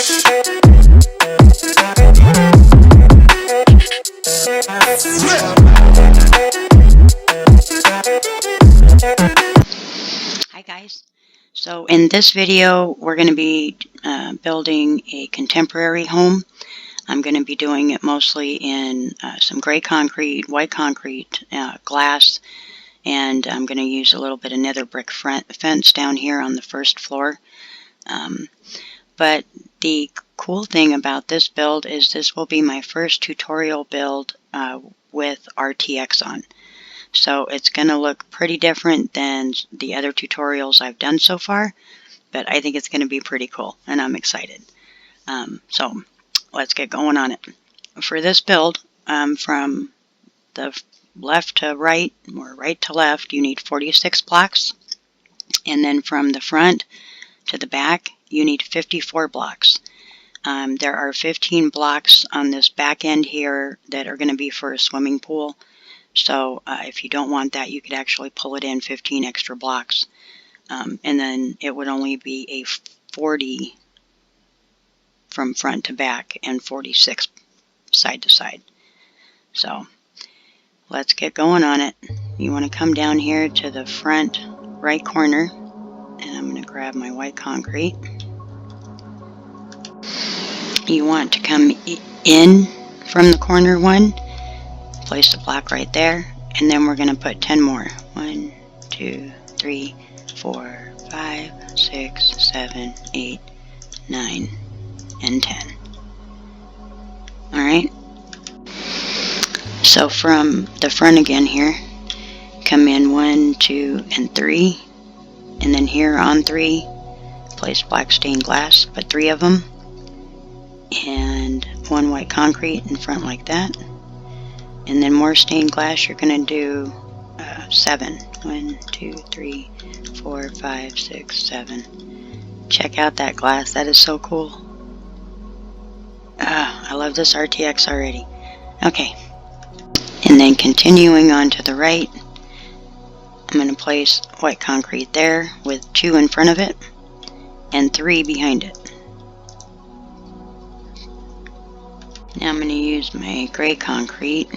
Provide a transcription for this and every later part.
Hi guys, so in this video we're going to be building a contemporary home. I'm going to be doing it mostly in some gray concrete, white concrete, glass, and I'm going to use a little bit of nether brick fence down here on the first floor. But the cool thing about this build is this will be my first tutorial build with RTX on. So it's going to look pretty different than the other tutorials I've done so far, but I think it's going to be pretty cool, and I'm excited. So let's get going on it. For this build, from the left to right, or right to left, you need 46 blocks, and then from the front to the back, you need 54 blocks. There are 15 blocks on this back end here that are going to be for a swimming pool. So if you don't want that, you could actually pull it in 15 extra blocks. And then it would only be a 40 from front to back and 46 side to side. So let's get going on it. You want to come down here to the front right corner, and I'm going to grab my white concrete. You want to come in from the corner one, place the block right there, and then we're going to put 10 more. 1, 2, 3, 4, 5, 6, 7, 8, 9, and 10. Alright, so from the front again here, come in 1, 2, and 3, and then here on 3, place black stained glass, put 3 of them, and 1 white concrete in front like that. And then more stained glass, you're going to do 7. 1, 2, 3, 4, 5, 6, 7. Check out that glass. That is so cool. I love this RTX already. Okay. And then continuing on to the right, I'm going to place white concrete there with 2 in front of it and 3 behind it. Now I'm going to use my gray concrete.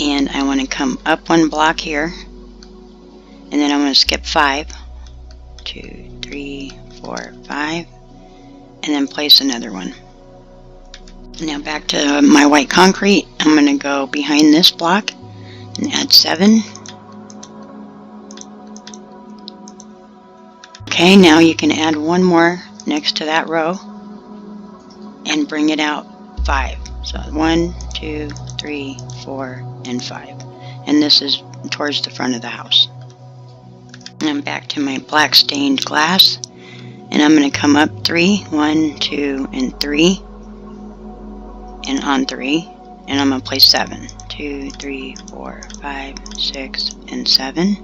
And I want to come up 1 block here, and then I'm going to skip 5, 2, 3, 4, 5, and then place another one. Now back to my white concrete, I'm going to go behind this block and add 7. Okay, now you can add 1 more next to that row and bring it out 5. So 1, 2, 3, 4, and 5. And this is towards the front of the house. And I'm back to my black stained glass. And I'm going to come up 3, 1, 2, and 3. And on 3. And I'm going to place 7. 2, 3, 4, 5, 6, and 7.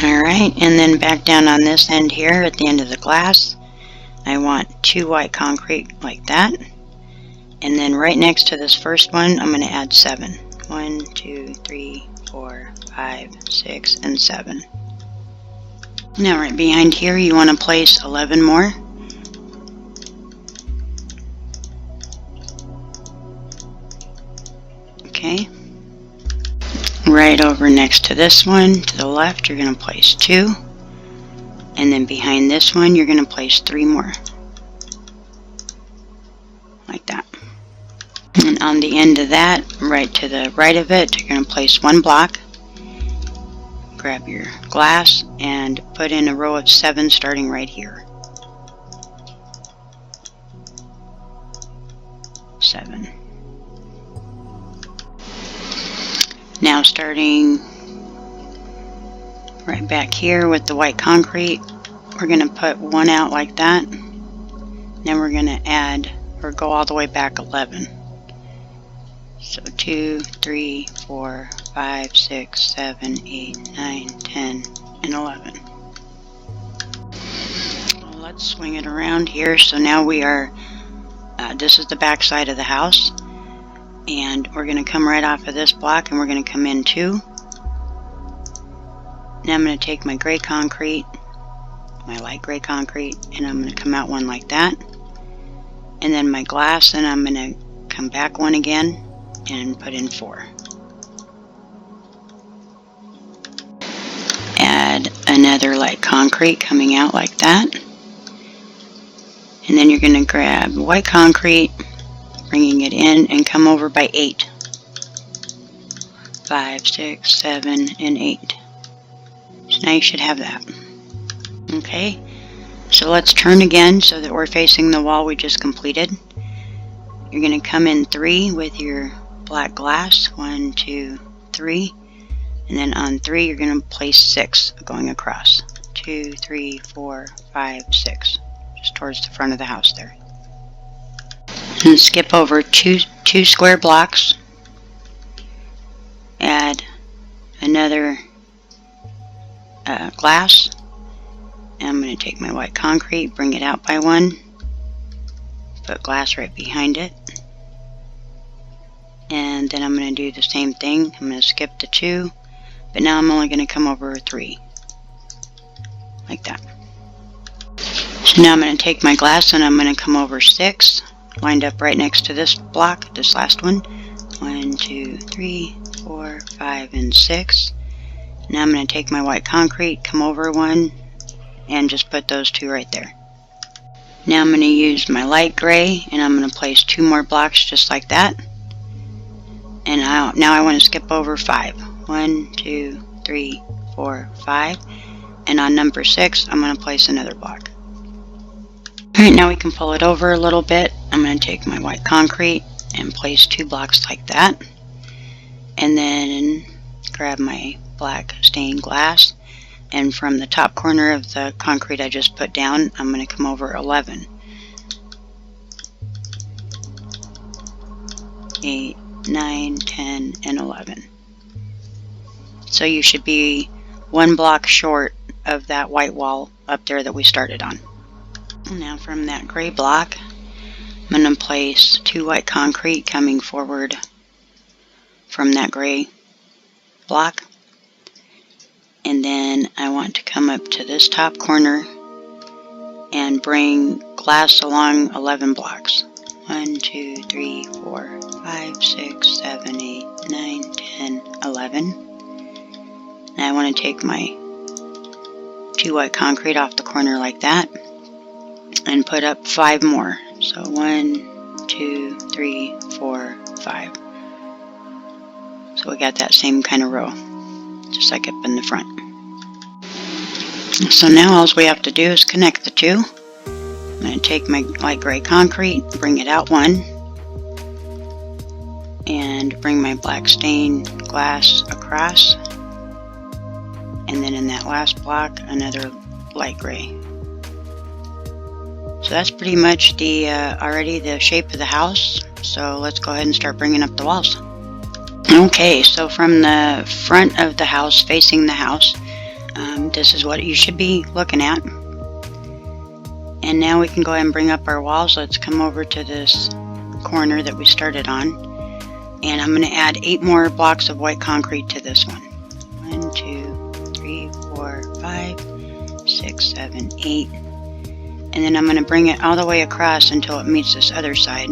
Alright, and then back down on this end here at the end of the glass, I want 2 white concrete like that. And then right next to this first one, I'm going to add 7. 1, 2, 3, 4, 5, 6, and 7. Now right behind here, you want to place 11 more. Okay. Right over next to this one, to the left, you're going to place 2. And then behind this one, you're going to place 3 more. Like that. And on the end of that, right to the right of it, you're going to place 1 block. Grab your glass and put in a row of 7 starting right here. 7. Now starting right back here with the white concrete, we're going to put 1 out like that. Then we're going to add, or go all the way back 11. So 2, 3, 4, 5, 6, 7, 8, 9, 10, and 11. Well, let's swing it around here. So now we are, this is the back side of the house. And we're going to come right off of this block and we're going to come in 2. Now I'm going to take my gray concrete, my light gray concrete, and I'm going to come out one like that. And then my glass, and I'm going to come back one again and put in 4. Add another light concrete coming out like that. And then you're going to grab white concrete, bringing it in, and come over by 8. 5, 6, 7, and 8. So now you should have that. Okay, so let's turn again so that we're facing the wall we just completed. You're going to come in 3 with your black glass. 1, 2, 3. And then on 3 you're going to place 6 going across. 2, 3, 4, 5, 6. Just towards the front of the house there. And skip over two square blocks. Add another glass. And I'm going to take my white concrete, bring it out by 1. Put glass right behind it. And then I'm going to do the same thing. I'm going to skip the 2. But now I'm only going to come over 3. Like that. So now I'm going to take my glass and I'm going to come over 6. Lined up right next to this block, this last one. 1, 2, 3, 4, 5, and 6. Now I'm going to take my white concrete, come over 1, and just put those 2 right there. Now I'm going to use my light gray, and I'm going to place 2 more blocks just like that. And now I want to skip over 5. 1, 2, 3, 4, 5. And on number 6, I'm going to place another block. Alright, now we can pull it over a little bit. I'm going to take my white concrete and place 2 blocks like that. And then grab my black stained glass. And from the top corner of the concrete I just put down, I'm going to come over 11. 8, 9, 10, and 11. So you should be 1 block short of that white wall up there that we started on. Now from that gray block, I'm going to place 2 white concrete coming forward from that gray block. And then I want to come up to this top corner and bring glass along 11 blocks. 1, 2, 3, 4, 5, 6, 7, 8, 9, 10, 11. And I want to take my 2 white concrete off the corner like that and put up 5 more. So 1, 2, 3, 4, 5. So we got that same kind of row, just like up in the front. So now all we have to do is connect the 2. I'm going to take my light gray concrete, bring it out 1, and bring my black stained glass across, and then in that last block another light gray. So that's pretty much the already the shape of the house. So let's go ahead and start bringing up the walls. Okay, so from the front of the house, facing the house, this is what you should be looking at. And now we can go ahead and bring up our walls. Let's come over to this corner that we started on. And I'm going to add 8 more blocks of white concrete to this one. 1, 2, 3, 4, 5, 6, 7, 8. And then I'm going to bring it all the way across until it meets this other side.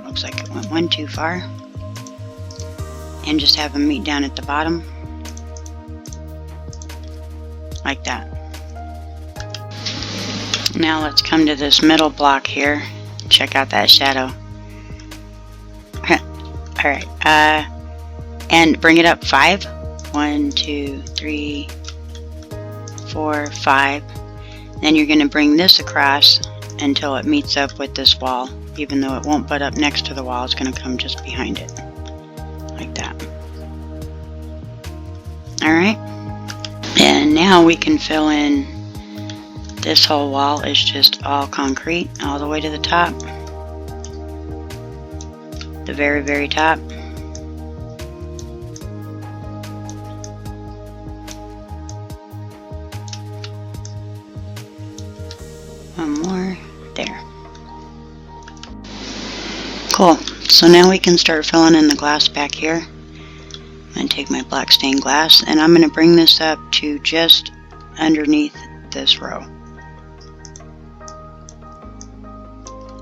Looks like it went 1 too far. And just have them meet down at the bottom. Like that. Now let's come to this middle block here. Check out that shadow. Alright, and bring it up 5. 1, 2, 3, 4, 5. Then you're going to bring this across until it meets up with this wall. Even though it won't butt up next to the wall, it's going to come just behind it. Like that. Alright. And now we can fill in this whole wall is just all concrete all the way to the top. The very, very top. One more there. Cool. So now we can start filling in the glass back here. I'm going to take my black stained glass and I'm going to bring this up to just underneath this row.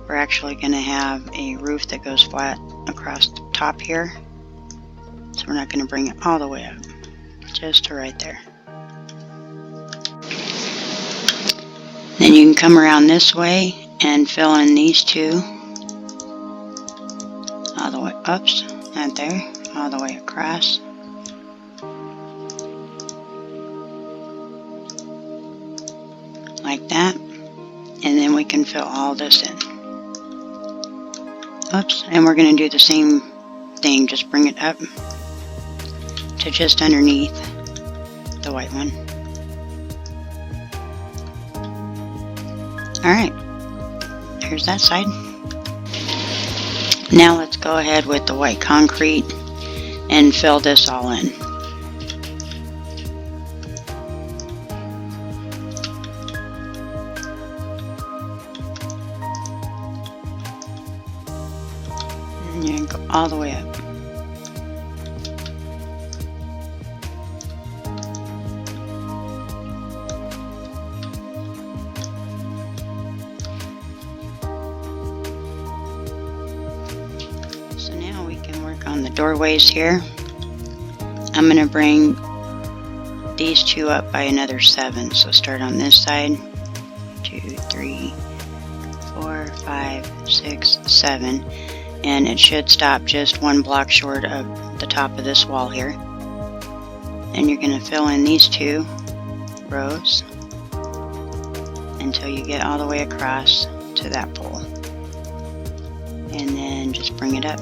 We're actually going to have a roof that goes flat across the top here, so we're not going to bring it all the way up, just to right there. Then you can come around this way and fill in these two all the way, oops, not there, all the way across. Like that, and then we can fill all this in. Oops, and we're going to do the same thing, just bring it up to just underneath the white one. Alright, there's that side. Now let's go ahead with the white concrete and fill this all in. And you go all the way up. So now we can work on the doorways here. I'm going to bring these two up by another 7. So start on this side. 2, 3, 4, 5, 6, 7. And it should stop just 1 block short of the top of this wall here. And you're going to fill in these 2 rows until you get all the way across to that pole. And then just bring it up.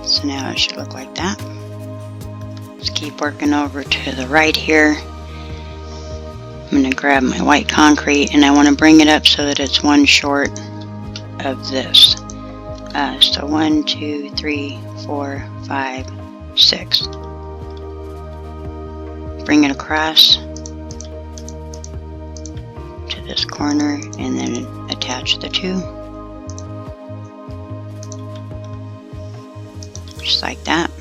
So now it should look like that. Let's keep working over to the right here. I'm going to grab my white concrete and I want to bring it up so that it's 1 short of this. So 1, 2, 3, 4, 5, 6. Bring it across to this corner and then attach the 2. Just like that.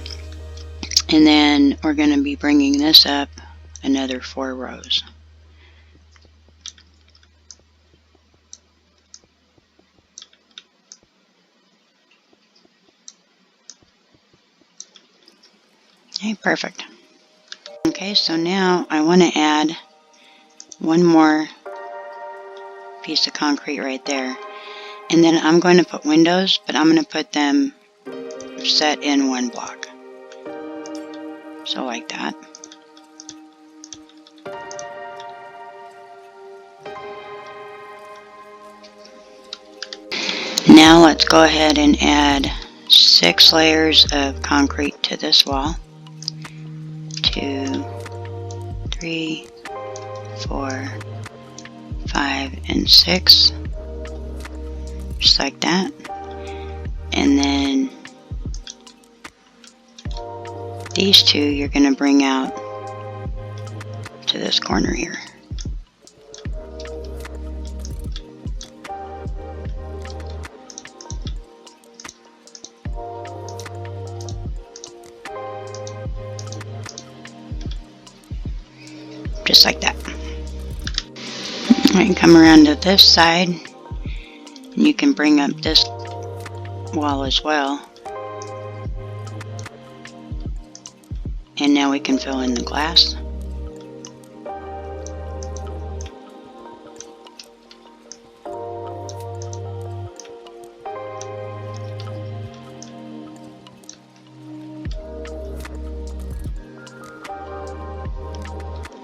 And then we're going to be bringing this up another 4 rows. Okay, perfect. Okay, so now I want to add 1 more piece of concrete right there. And then I'm going to put windows, but I'm going to put them set in 1 block. So like that. Now let's go ahead and add 6 layers of concrete to this wall. 2, 3, 4, 5, and 6. Just like that. And then these 2 you're going to bring out to this corner here. Just like that. I can come around to this side and you can bring up this wall as well. And now we can fill in the glass.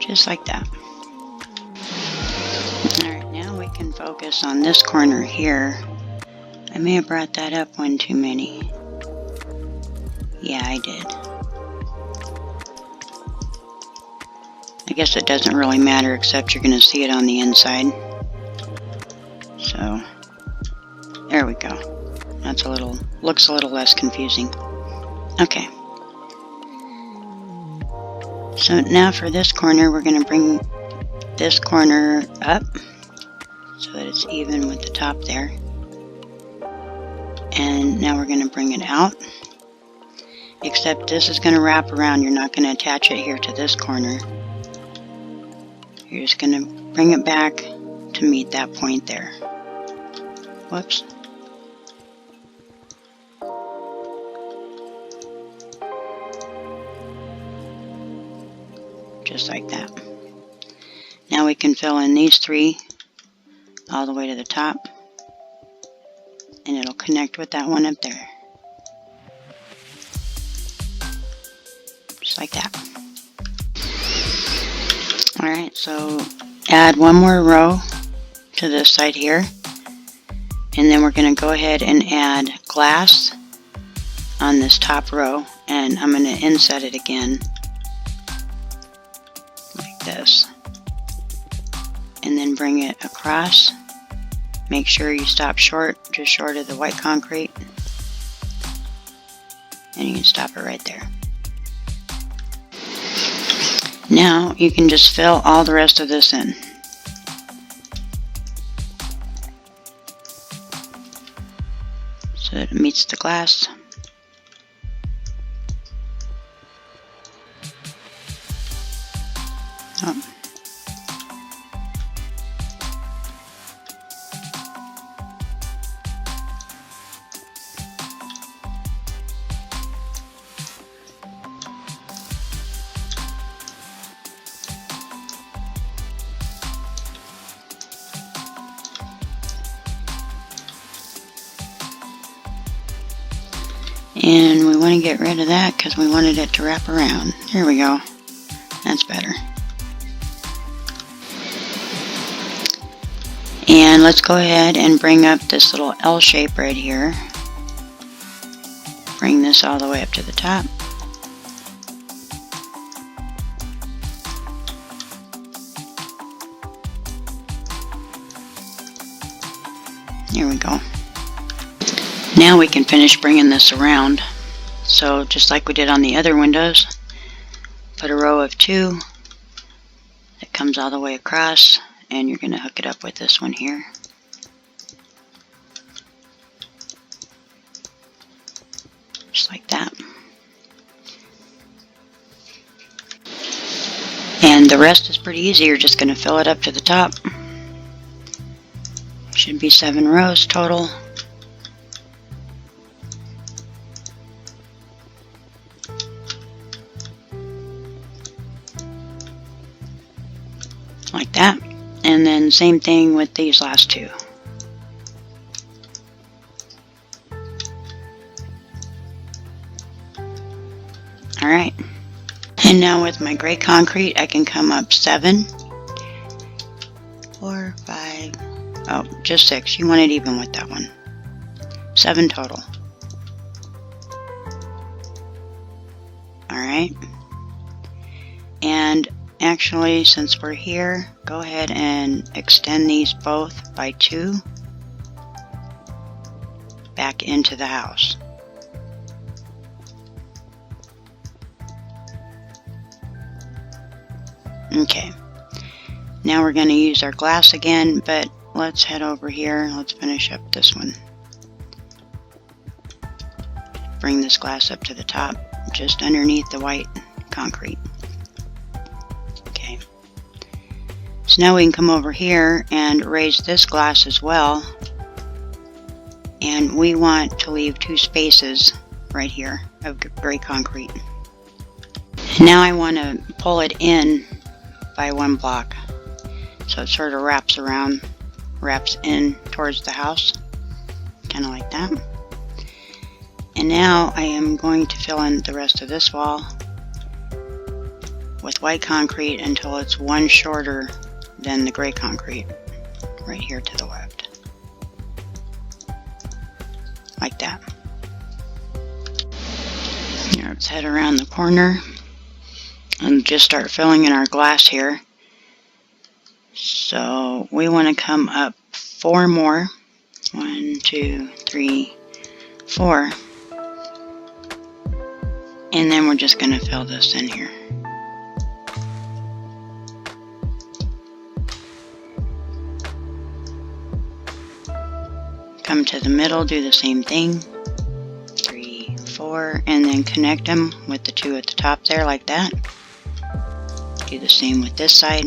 Just like that. Alright, now we can focus on this corner here. I may have brought that up 1 too many. Yeah, I did. I guess it doesn't really matter except you're going to see it on the inside. So, there we go. That's looks a little less confusing. Okay. So now for this corner, we're going to bring this corner up so that it's even with the top there. And now we're going to bring it out. Except this is going to wrap around. You're not going to attach it here to this corner. You're just going to bring it back to meet that point there. Whoops. Just like that. Now we can fill in these three all the way to the top, and it'll connect with that one up there. Just like that. Alright, so add one more row to this side here, and then we're going to go ahead and add glass on this top row, and I'm going to inset it again like this, and then bring it across. Make sure you stop short, just short of the white concrete, and you can stop it right there. Now you can just fill all the rest of this in. So that it meets the glass. Oh. And we want to get rid of that because we wanted it to wrap around. Here we go. That's better. And let's go ahead and bring up this little L shape right here. Bring this all the way up to the top. Here we go. Now we can finish bringing this around. So just like we did on the other windows, put a row of 2 that comes all the way across, and you're going to hook it up with this one here. Just like that. And the rest is pretty easy. You're just going to fill it up to the top. Should be 7 rows total. Like that. And then same thing with these last 2. Alright. And now with my gray concrete, I can come up 7, 4, 5, oh, just 6. You want it even with that one. 7 total. Alright. And actually, since we're here, go ahead and extend these both by 2 back into the house. Okay, now we're going to use our glass again, but let's head over here. Let's finish up this one. Bring this glass up to the top, just underneath the white concrete. Okay, so now we can come over here and raise this glass as well, and we want to leave 2 spaces right here of gray concrete. Now I want to pull it in by 1 block, so it sort of wraps in towards the house, kind of like that. And now I am going to fill in the rest of this wall with white concrete until it's 1 shorter than the gray concrete right here to the left, like that. Now let's head around the corner and just start filling in our glass here. So we want to come up 4 more. 1, 2, 3, 4. And then we're just going to fill this in here. Come to the middle, do the same thing. 3, 4, and then connect them with the 2 at the top there like that. Do the same with this side.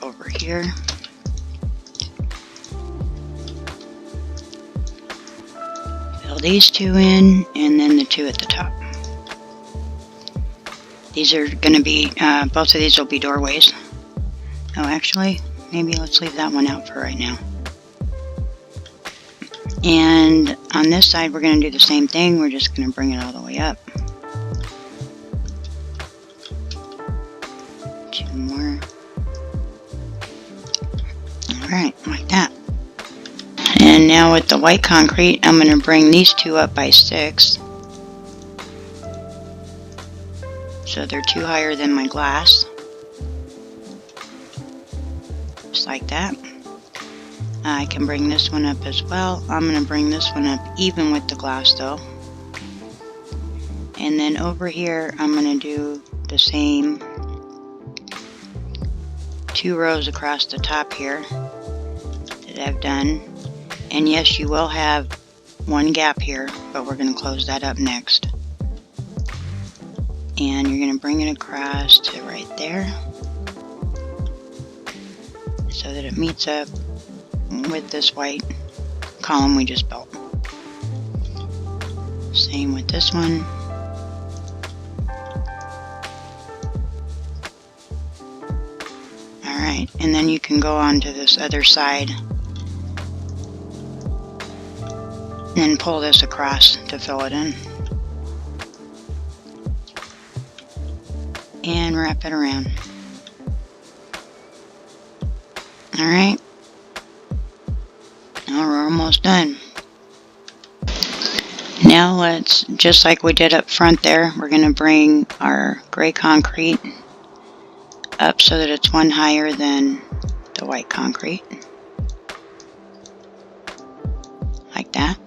over here. Fill these two in, and then the two at the top. These are going to be, both of these will be doorways. Oh, actually, maybe let's leave that one out for right now. And on this side, we're going to do the same thing. We're just going to bring it all the way up. Two more. Alright, like that. And now with the white concrete, I'm going to bring these two up by 6. So they're 2 higher than my glass. Just like that. I can bring this one up as well. I'm going to bring this one up even with the glass though. And then over here, I'm going to do the same 2 rows across the top here that I've done. And yes, you will have one gap here, but we're going to close that up next. And you're going to bring it across to right there so that it meets up with this white column we just built. Same with this one. Alright, and then you can go on to this other side and pull this across to fill it in. And wrap it around. Alright. Now we're almost done. Now let's, just like we did up front there, we're going to bring our gray concrete up so that it's 1 higher than the white concrete. Like that.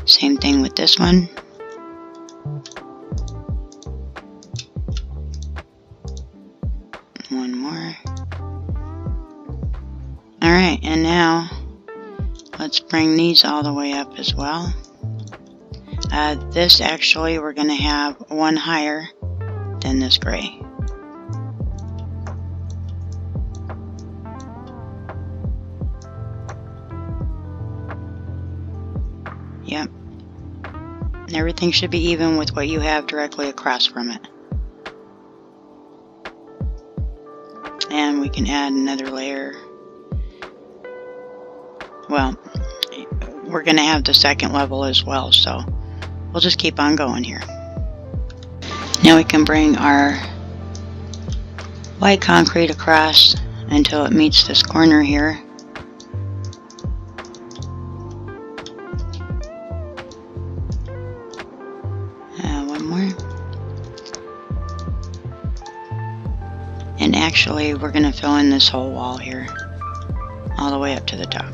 Same thing with this one. One more. Alright, and now let's bring these all the way up as well. This actually we're going to have 1 higher than this gray. Yep. And everything should be even with what you have directly across from it. And we can add another layer. Well, we're going to have the second level as well, so we'll just keep on going here. Now we can bring our white concrete across until it meets this corner here. One more. And actually, we're going to fill in this whole wall here, all the way up to the top.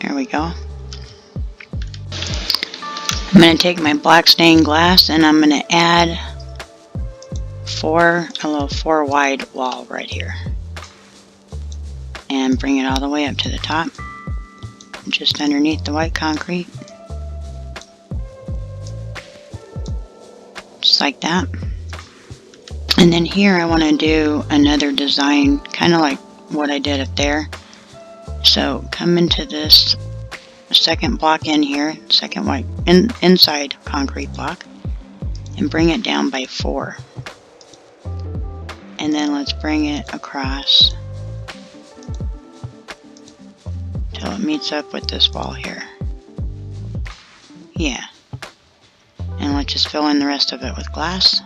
There we go. I'm going to take my black stained glass and I'm going to add a little 4 wide wall right here. And bring it all the way up to the top, just underneath the white concrete. Just like that. And then here I want to do another design, kind of like what I did up there. So come into this second block in here, second white inside concrete block, and bring it down by 4. And then let's bring it across till it meets up with this wall here. Yeah. And let's just fill in the rest of it with glass.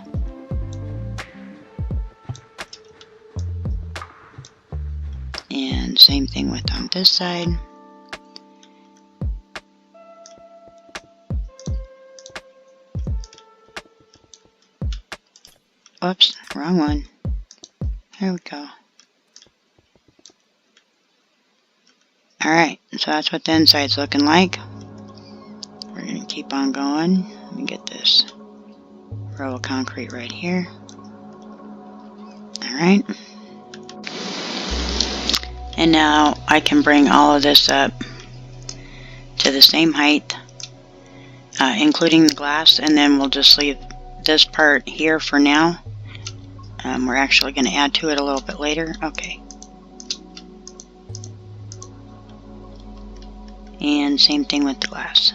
And same thing with on this side. Oops, wrong one. There we go. Alright, so that's what the inside's looking like. We're going to keep on going. Let me get this row of concrete right here. Alright. And now I can bring all of this up to the same height, including the glass, and then we'll just leave this part here for now. We're actually going to add to it a little bit later. Okay. And same thing with the glass.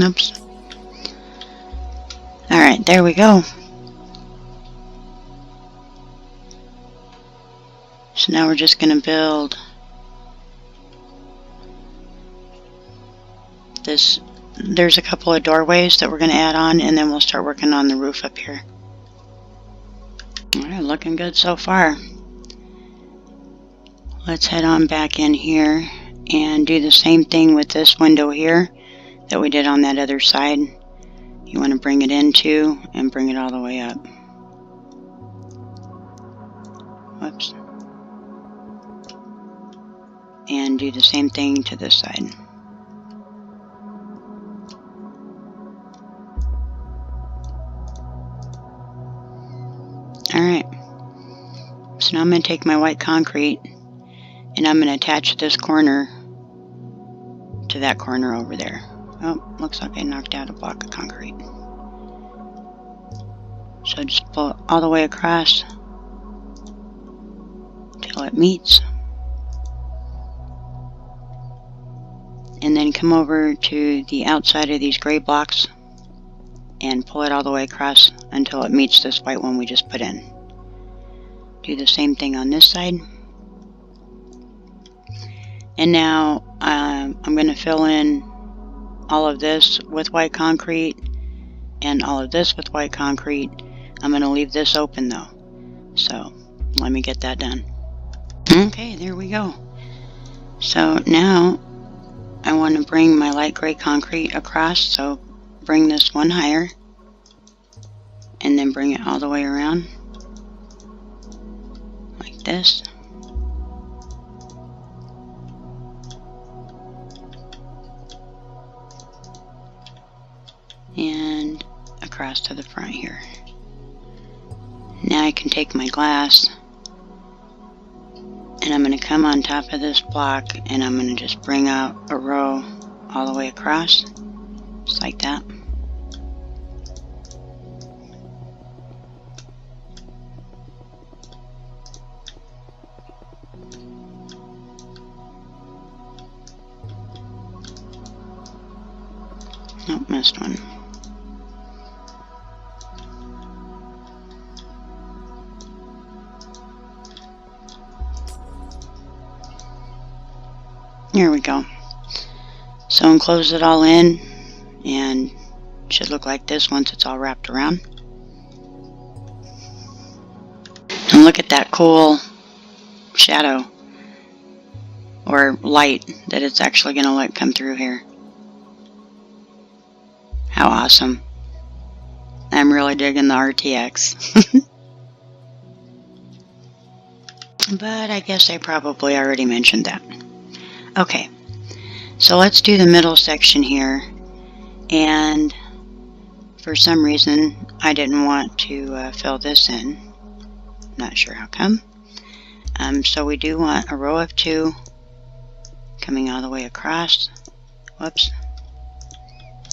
Oops. Alright, there we go. So now we're just going to build this. There's a couple of doorways that we're going to add on, and then we'll start working on the roof up here. Alright, looking good so far. Let's head on back in here and do the same thing with this window here that we did on that other side. You want to bring it into and bring it all the way up. Whoops. And do the same thing to this side. Alright. So now I'm going to take my white concrete and I'm going to attach this corner to that corner over there. Oh, looks like I knocked out a block of concrete. So just pull it all the way across till it meets. And then come over to the outside of these gray blocks and pull it all the way across until it meets this white one we just put in. Do the same thing on this side. And now I'm going to fill in all of this with white concrete and all of this with white concrete. I'm going to leave this open though. So let me get that done. Okay, there we go. So now I want to bring my light gray concrete across, so bring this one higher and then bring it all the way around like this. And across to the front here. Now I can take my glass and I'm going to come on top of this block and I'm going to just bring out a row all the way across, just like that. Nope, missed one. Here we go. So enclose it all in and it should look like this once it's all wrapped around. And look at that cool shadow or light that it's actually going to let come through here. How awesome. I'm really digging the RTX. But I guess I probably already mentioned that. Okay, so let's do the middle section here, and for some reason I didn't want to fill this in. Not sure how come. So we do want a row of 2 coming all the way across. Whoops.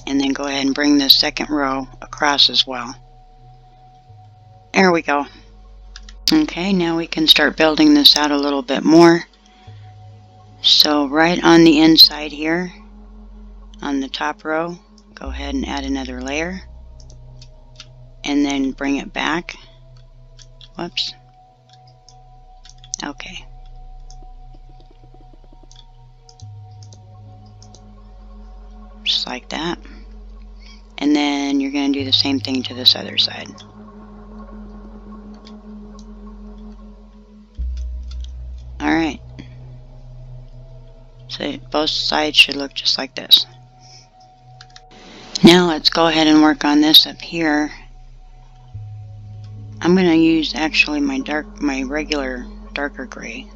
And then go ahead and bring the second row across as well. There we go. Okay, now we can start building this out a little bit more. So right on the inside here, on the top row, go ahead and add another layer. And then bring it back. Whoops. Okay. Just like that. And then you're going to do the same thing to this other side. Alright. So both sides should look just like this. Now let's go ahead and work on this up here. I'm going to use actually my regular darker gray,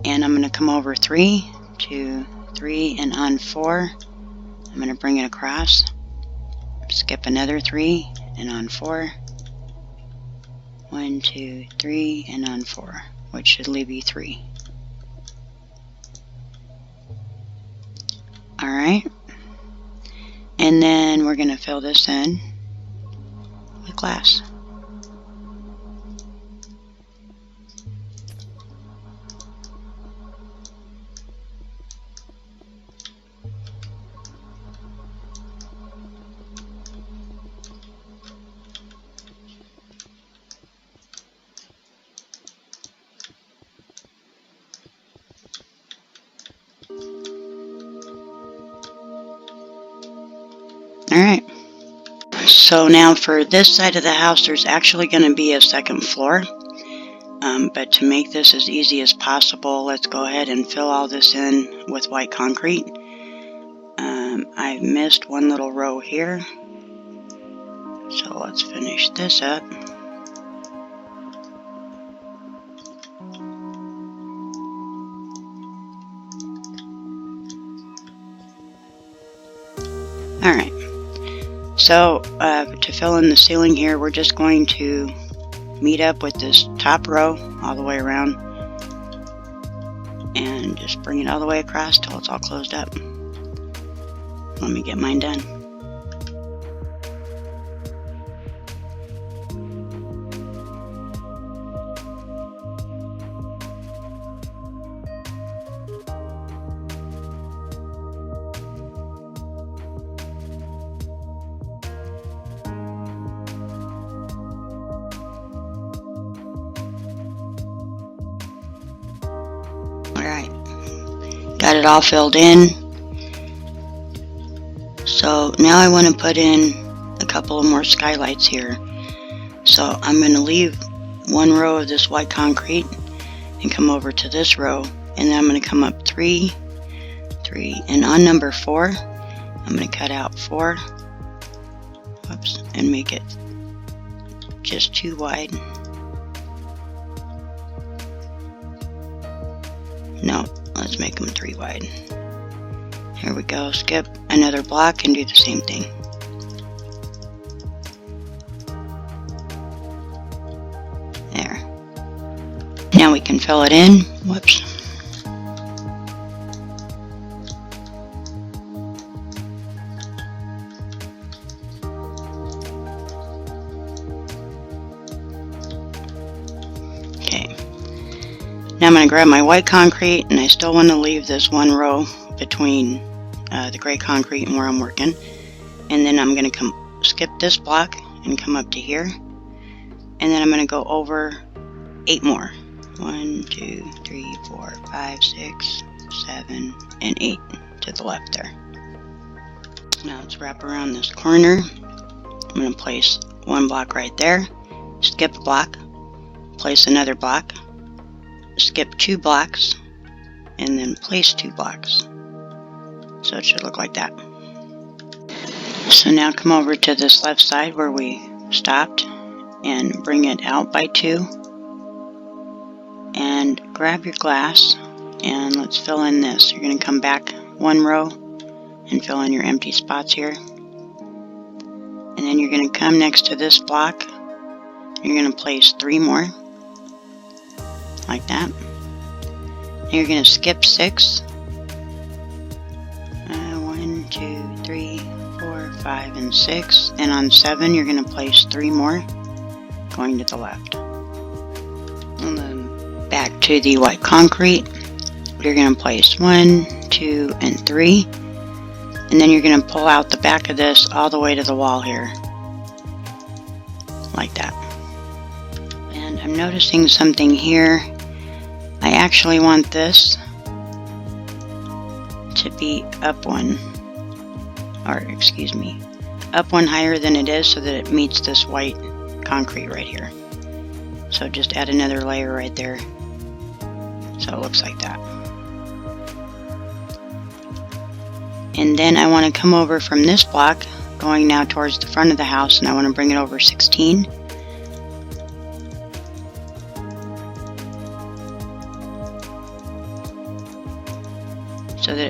and I'm going to come over 3, 2, 3, and on 4 I'm going to bring it across, skip another 3, and on 4, 1, 2, 3, and on 4, which should leave you 3. Alright, and then we're going to fill this in with glass. Alright, so now for this side of the house, there's actually going to be a second floor. But to make this as easy as possible, let's go ahead and fill all this in with white concrete. I missed one little row here, so let's finish this up. Alright, so to fill in the ceiling here, we're just going to meet up with this top row all the way around and just bring it all the way across till it's all closed up. Let me get mine done. Alright, got it all filled in. So now I want to put in a couple of more skylights here. So I'm going to leave one row of this white concrete and come over to this row, and then I'm going to come up 3, 3, and on number 4 I'm going to cut out 4, whoops, and make it just 2 wide. No, let's make them 3 wide. Here we go, skip another block and do the same thing. There. Now we can fill it in. Whoops. Okay. Now I'm going to grab my white concrete, and I still want to leave this one row between the gray concrete and where I'm working, and then I'm going to skip this block and come up to here, and then I'm going to go over 8 more. 1, 2, 3, 4, 5, 6, 7, and 8 to the left there. Now let's wrap around this corner. I'm going to place one block right there, skip a block, place another block, skip 2 blocks, and then place 2 blocks. So it should look like that. So now come over to this left side where we stopped and bring it out by 2, and grab your glass and let's fill in this. You're going to come back 1 row and fill in your empty spots here, and then you're going to come next to this block. You're going to place 3 more like that. And you're going to skip 6. 1, 2, 3, 4, 5, and 6, and on 7 you're going to place 3 more going to the left. And then back to the white concrete, you're going to place 1, 2, and 3, and then you're going to pull out the back of this all the way to the wall here like that. And I'm noticing something here. I actually want this to be up one higher than it is, so that it meets this white concrete right here. So just add another layer right there so it looks like that. And then I want to come over from this block going now towards the front of the house, and I want to bring it over 16,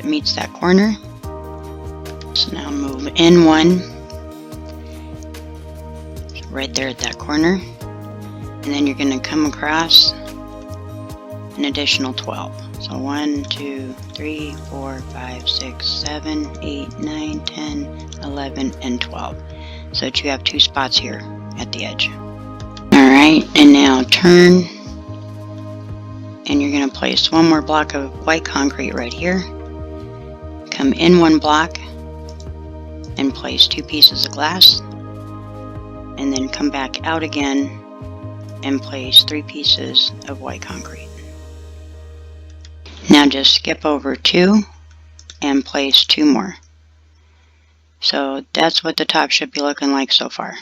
it meets that corner. So now move in 1, right there at that corner, and then you're going to come across an additional 12. So 1, 2, 3, 4, 5, 6, 7, 8, 9, 10, 11, and 12. So that you have 2 spots here at the edge. Alright, and now turn, and you're going to place 1 more block of white concrete right here. Come in 1 block and place 2 pieces of glass, and then come back out again and place 3 pieces of white concrete. Now just skip over 2 and place 2 more. So that's what the top should be looking like so far.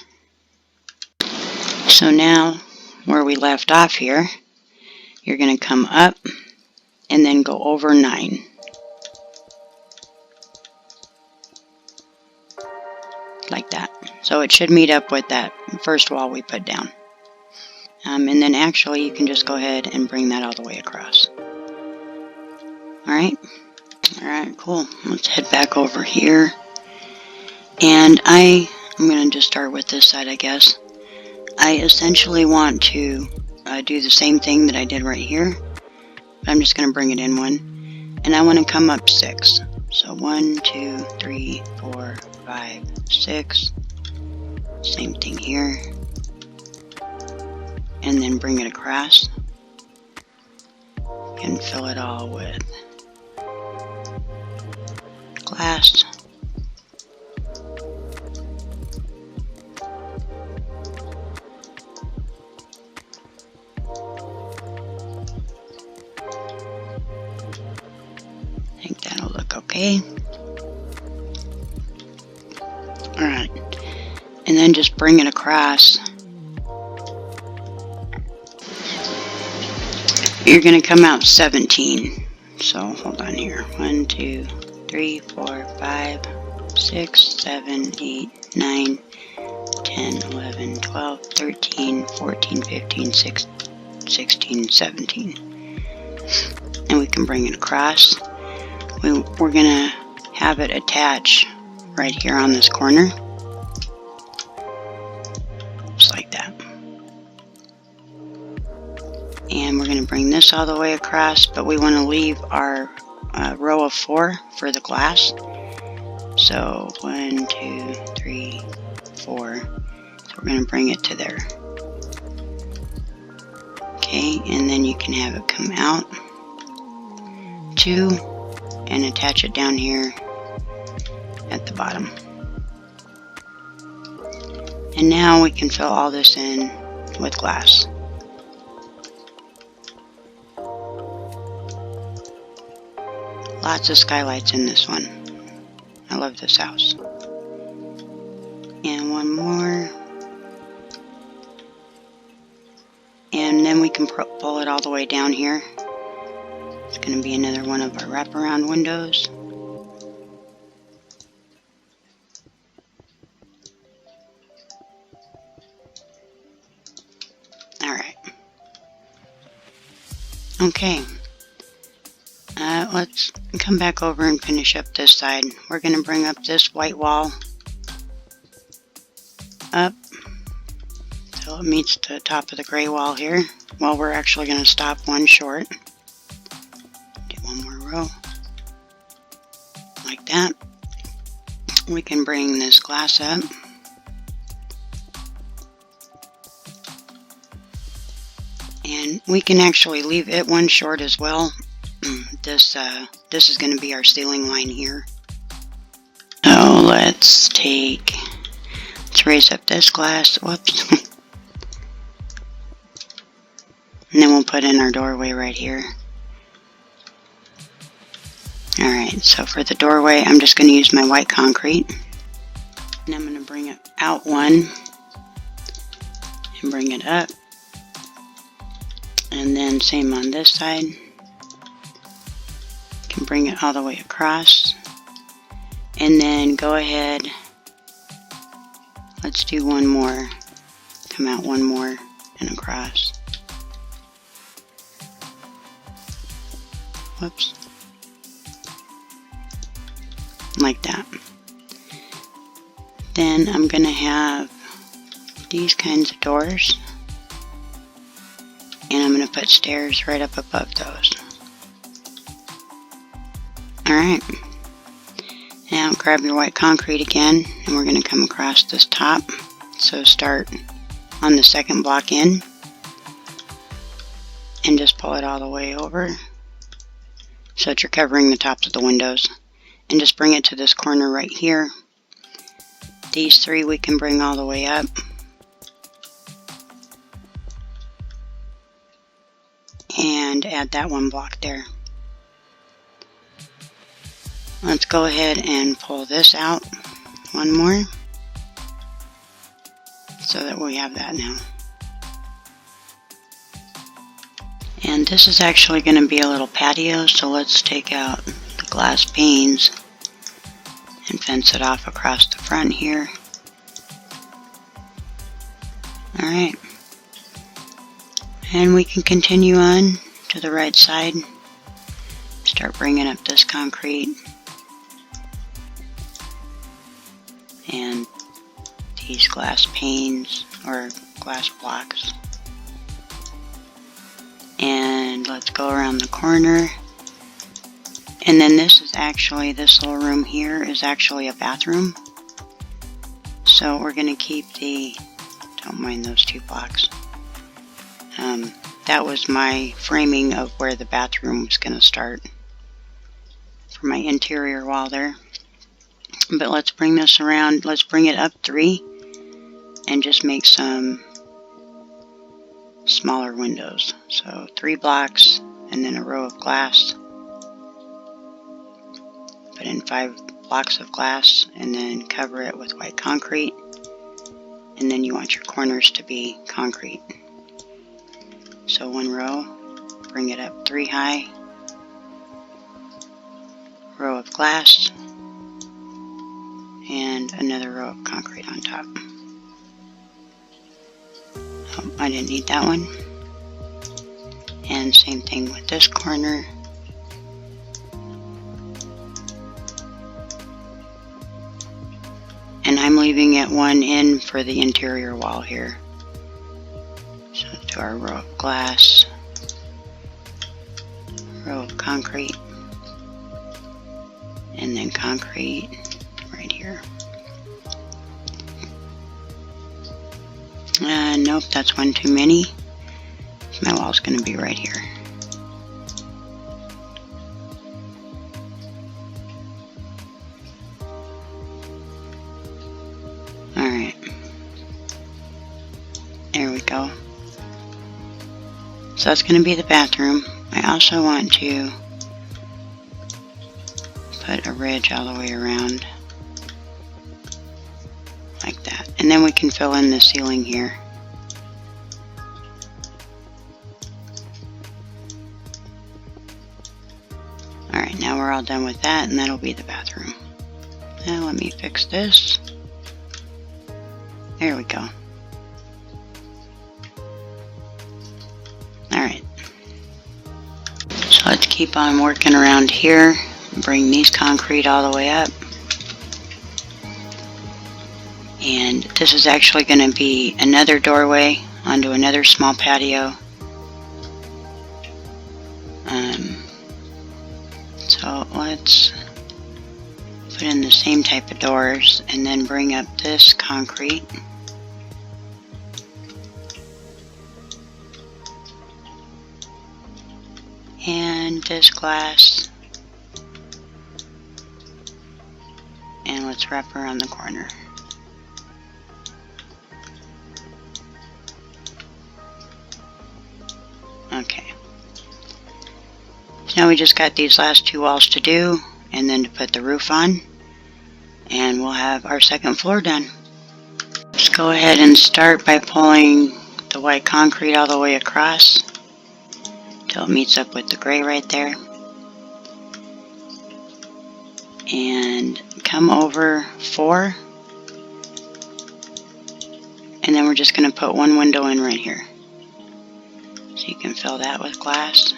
So now where we left off here, you're going to come up and then go over 9. Like that. So it should meet up with that first wall we put down. And then actually you can just go ahead and bring that all the way across. Alright, cool. Let's head back over here. And I'm going to just start with this side, I guess. I essentially want to do the same thing that I did right here. I'm just going to bring it in 1. And I want to come up 6. So 1, 2, 3, 4, 5, 6. Same thing here. And then bring it across. And fill it all with glass. I think that'll look okay. Alright, and then just bring it across. You're going to come out 17. So hold on here. 1, 2, 3, 4, 5, 6, 7, 8, 9, 10, 11, 12, 13, 14, 15, 16, 17. And we can bring it across. We're going to have it attach right here on this corner. Just like that. And we're going to bring this all the way across, but we want to leave our row of 4 for the glass. So 1, 2, 3, 4. So we're going to bring it to there. Okay, and then you can have it come out 2 and attach it down here at the bottom. And now we can fill all this in with glass. Lots of skylights in this one. I love this house. And 1 more. And then we can pull it all the way down here. It's going to be another one of our wraparound windows. Alright. Okay. Let's come back over and finish up this side. We're going to bring up this white wall up till it meets the top of the gray wall here. Well, we're actually going to stop 1 short. Do 1 more row. Like that. We can bring this glass up. And we can actually leave it 1 short as well. This is going to be our ceiling line here. So let's raise up this glass. Whoops. And then we'll put in our doorway right here. Alright, so for the doorway, I'm just going to use my white concrete. And I'm going to bring it out 1 and bring it up. And then same on this side. Can bring it all the way across. And then go ahead. Let's do 1 more. Come out 1 more and across. Whoops. like that. Then I'm going to have these kinds of doors, and I'm going to put stairs right up above those. Alright, now grab your white concrete again, and we're going to come across this top. So start on the second block in, and just pull it all the way over so that you're covering the tops of the windows. And just bring it to this corner right here. These three we can bring all the way up. And add that one block there. Let's go ahead and pull this out one more so that we have that now. And this is actually going to be a little patio, so let's take out the glass panes and fence it off across the front here. Alright. And we can continue on to the right side. Start bringing up this concrete. And these glass panes or glass blocks. And let's go around the corner. And then this little room here is actually a bathroom. So we're going to keep don't mind those two blocks. That was my framing of where the bathroom was going to start for my interior wall there. But let's bring this around. Let's bring it up 3 and just make some smaller windows. So 3 blocks and then a row of glass. Put in 5 blocks of glass and then cover it with white concrete. And then you want your corners to be concrete. So 1 row, bring it up 3 high, row of glass, and another row of concrete on top. Oh, I didn't need that one. And same thing with this corner. And I'm leaving it 1 in for the interior wall here. So do our row of glass, row of concrete, and then concrete right here. Nope, that's 1 too many. My wall's going to be right here. Alright. There we go. So that's going to be the bathroom. I also want to put a ridge all the way around. Like that. And then we can fill in the ceiling here. Alright, now we're all done with that, and that'll be the bathroom. Now let me fix this. There we go. Alright. So let's keep on working around here. Bring these concrete all the way up. And this is actually going to be another doorway onto another small patio. So let's put in the same type of doors and then bring up this concrete. And this glass. And let's wrap around the corner. Okay. So now we just got these last 2 walls to do, and then to put the roof on, and we'll have our second floor done. Let's go ahead and start by pulling the white concrete all the way across till it meets up with the gray right there. And come over 4, and then we're just going to put 1 window in right here. So you can fill that with glass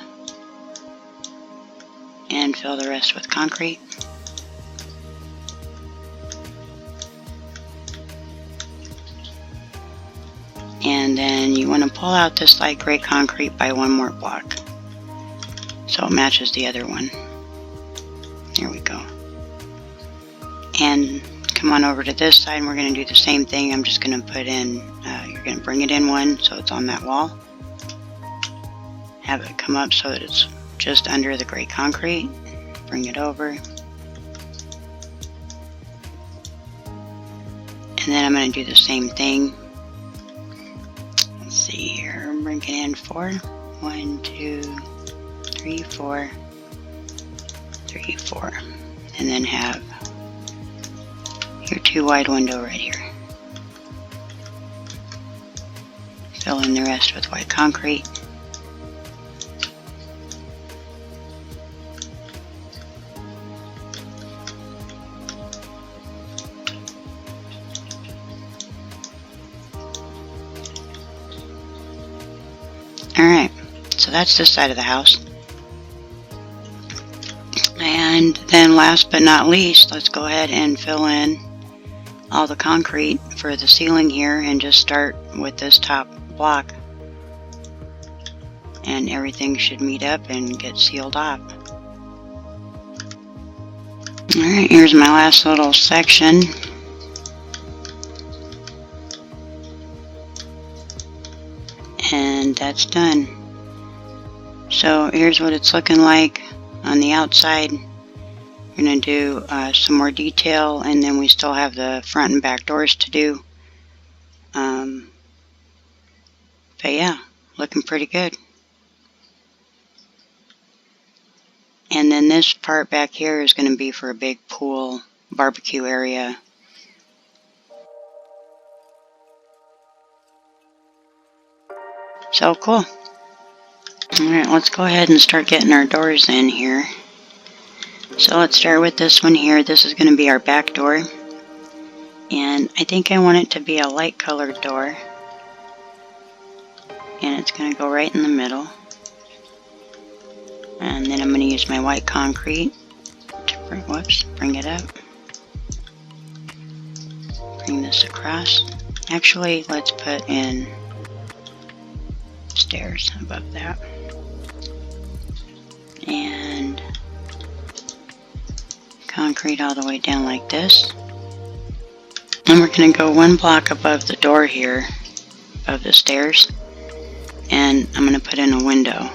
and fill the rest with concrete. you want to pull out this light gray concrete by one more block so it matches the other one. There we go. And come on over to this side and we're going to do the same thing. I'm just going to put in, you're going to bring it in one so it's on that wall. Have it come up so that it's just under the gray concrete. Bring it over. And then I'm going to do the same thing. Let's see here. Bring it in 4. 1, 2, 3, 4. 3, 4. And then have your 2 wide window right here. Fill in the rest with white concrete. Alright, so that's this side of the house. And then last but not least, let's go ahead and fill in all the concrete for the ceiling here and just start with this top block. And everything should meet up and get sealed off. Alright, here's my last little section. And that's done. So here's what it's looking like on the outside. We're going to do some more detail, and then we still have the front and back doors to do. But yeah, looking pretty good. And then this part back here is going to be for a big pool barbecue area. So cool. Alright, let's go ahead and start getting our doors in here. So let's start with this one here. This is going to be our back door. And I think I want it to be a light colored door. And it's going to go right in the middle. And then I'm going to use my white concrete to bring it up. Bring this across. Actually, let's put in stairs above that. And concrete all the way down like this. And we're going to go 1 block above the door here, above the stairs. And I'm going to put in a window.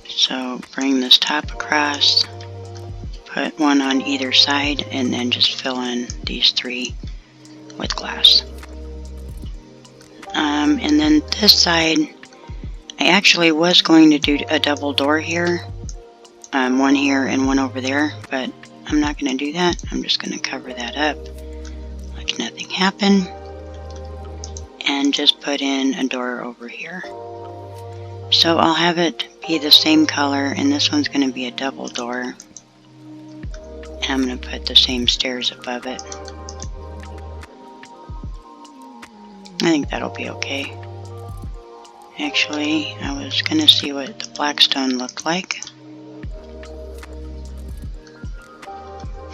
So bring this top across, put one on either side, and then just fill in these 3 with glass. And then this side, I actually was going to do a double door here, one here and one over there, but I'm not going to do that. I'm just going to cover that up like nothing happened, and just put in a door over here. So I'll have it be the same color, and this one's going to be a double door, and I'm going to put the same stairs above it. I think that'll be okay. Actually, I was going to see what the black stone looked like.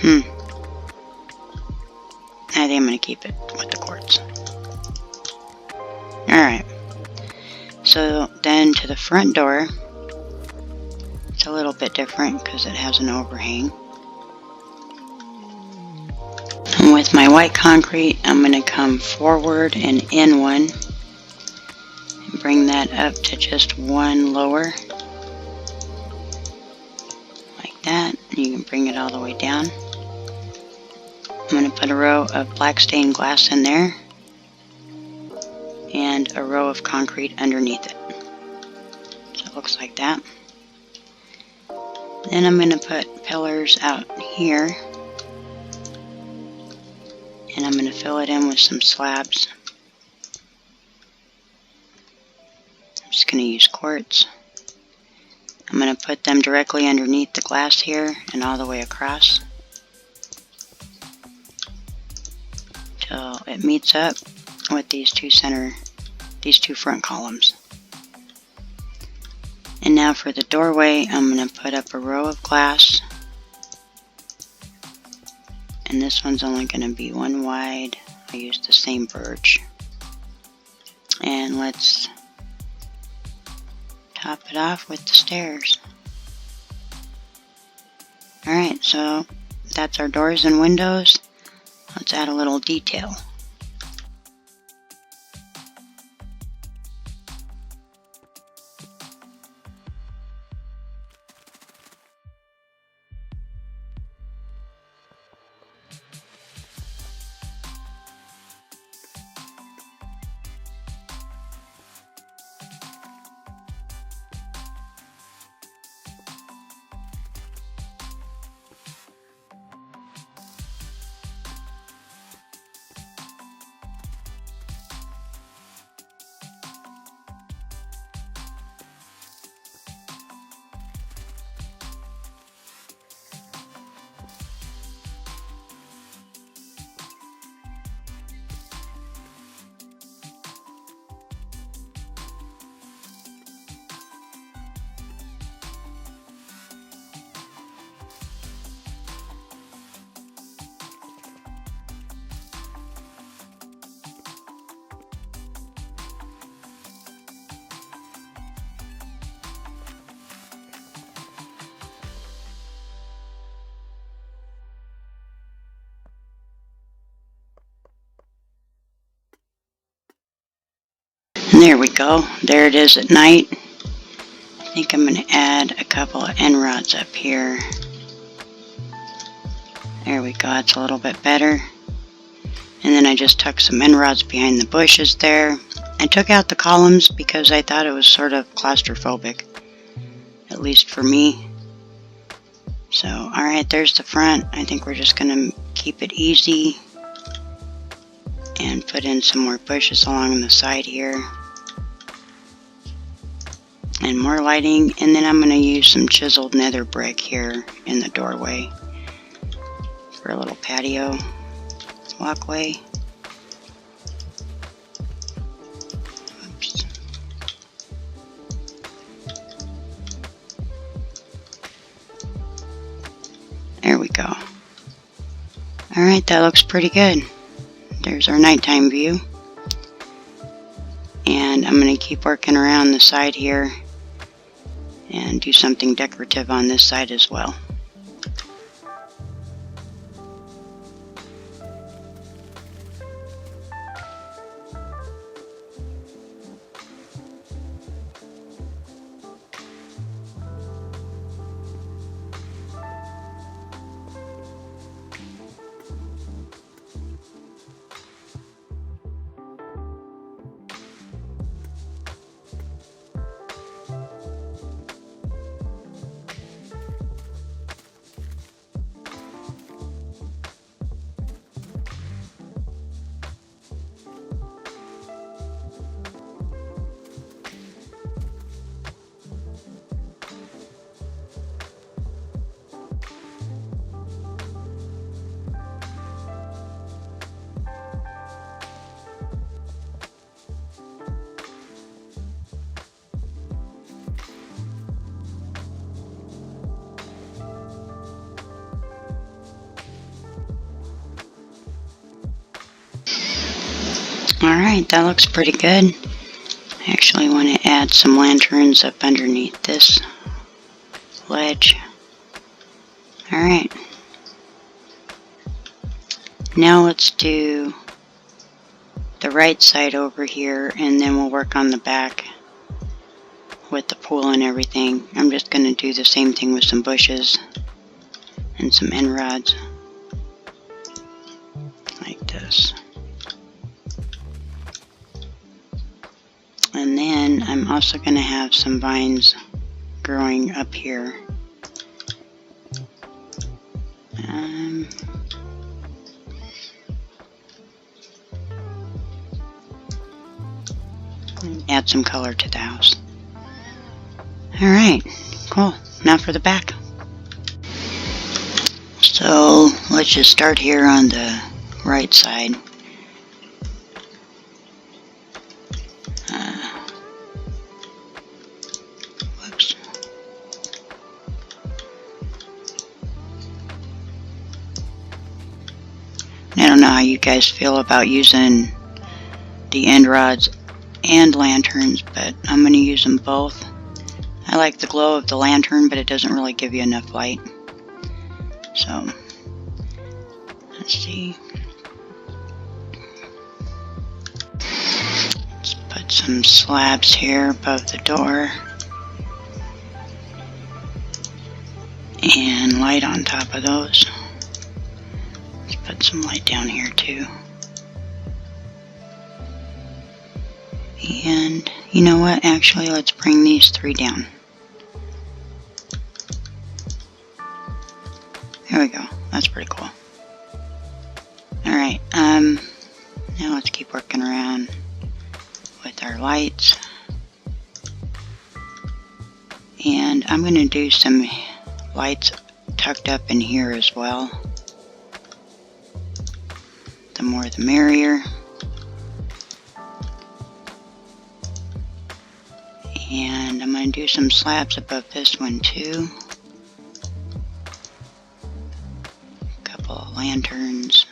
I think I'm going to keep it with the quartz. Alright. So then to the front door, it's a little bit different because it has an overhang. And with my white concrete, I'm going to come forward and in one. And bring that up to just 1 lower. Like that. And you can bring it all the way down. I'm going to put a row of black stained glass in there. And a row of concrete underneath it. So it looks like that. Then I'm going to put pillars out here. And I'm going to fill it in with some slabs. I'm just going to use quartz. I'm going to put them directly underneath the glass here and all the way across till it meets up with these two front columns. And now for the doorway, I'm going to put up a row of glass. And this one's only going to be 1 wide. I used the same birch. And let's top it off with the stairs. Alright, so that's our doors and windows. Let's add a little detail. And there we go. There it is at night. I think I'm going to add a couple of end rods up here. There we go. It's a little bit better. And then I just tucked some end rods behind the bushes there. I took out the columns because I thought it was sort of claustrophobic, at least for me. So, alright, there's the front. I think we're just going to keep it easy and put in some more bushes along the side here. And more lighting, and then I'm going to use some chiseled nether brick here in the doorway for a little patio walkway. Oops. There we go. Alright, that looks pretty good. There's our nighttime view. And I'm going to keep working around the side here and do something decorative on this side as well. Alright, that looks pretty good. I actually want to add some lanterns up underneath this ledge. Alright. Now let's do the right side over here, and then we'll work on the back with the pool and everything. I'm just going to do the same thing with some bushes and some end rods like this. And then I'm also going to have some vines growing up here. Add some color to the house. Alright, cool. Now for the back. So let's just start here on the right side. Whoops. I don't know how you guys feel about using the end rods and lanterns, but I'm going to use them both. I like the glow of the lantern, but it doesn't really give you enough light. So, let's see. Let's put some slabs here above the door. And light on top of those. Let's put some light down here too. And you know what? Actually, let's bring these 3 down. There we go. That's pretty cool. Alright, now let's keep working around with our lights. And I'm going to do some lights tucked up in here as well. The more the merrier. And I'm going to do some slabs above this one too. A couple of lanterns.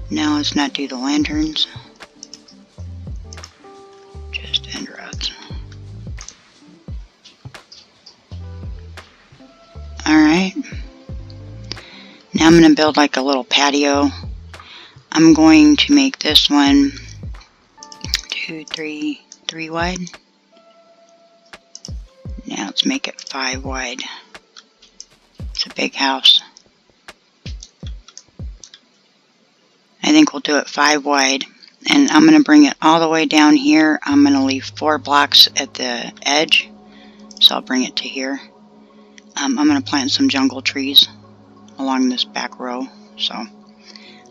Now let's not do the lanterns. Just end rods. Alright. Now I'm going to build like a little patio. I'm going to make this one 3 wide. Now let's make it 5 wide. It's a big house. I think we'll do it 5 wide. And I'm going to bring it all the way down here. I'm going to leave 4 blocks at the edge. So I'll bring it to here. I'm going to plant some jungle trees along this back row. So I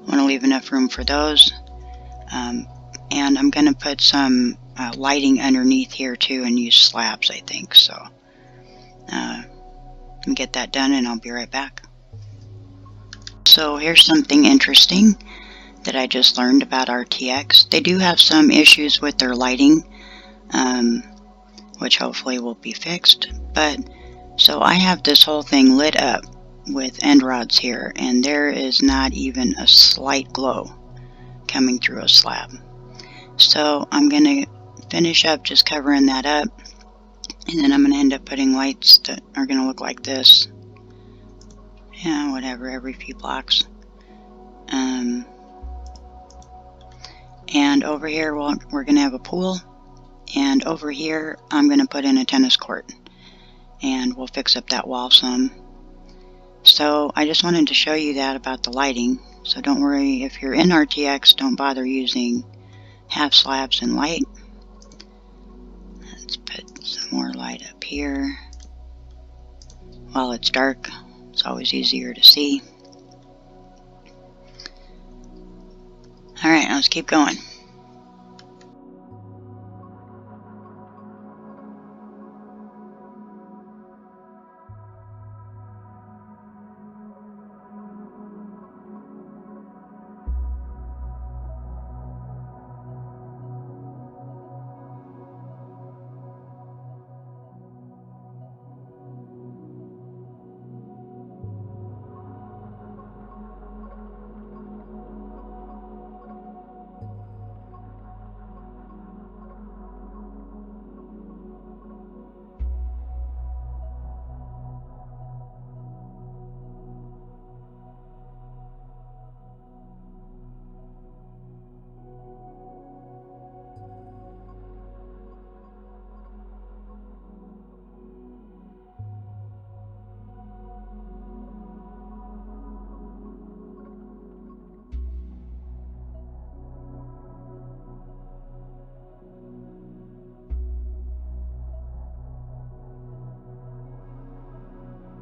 want to leave enough room for those. And I'm going to put some lighting underneath here too and use slabs, I think. So let me get that done and I'll be right back. So here's something interesting that I just learned about RTX. They do have some issues with their lighting, which hopefully will be fixed. But so I have this whole thing lit up with end rods here, and there is not even a slight glow coming through a slab. So I'm going to finish up just covering that up, and then I'm going to end up putting lights that are going to look like this. Yeah, whatever, every few blocks. And over here we're going to have a pool, and over here I'm going to put in a tennis court, and we'll fix up that wall some. So I just wanted to show you that about the lighting. So don't worry, if you're in RTX, don't bother using half slabs and light. Let's put some more light up here. While it's dark, it's always easier to see. Alright, let's keep going.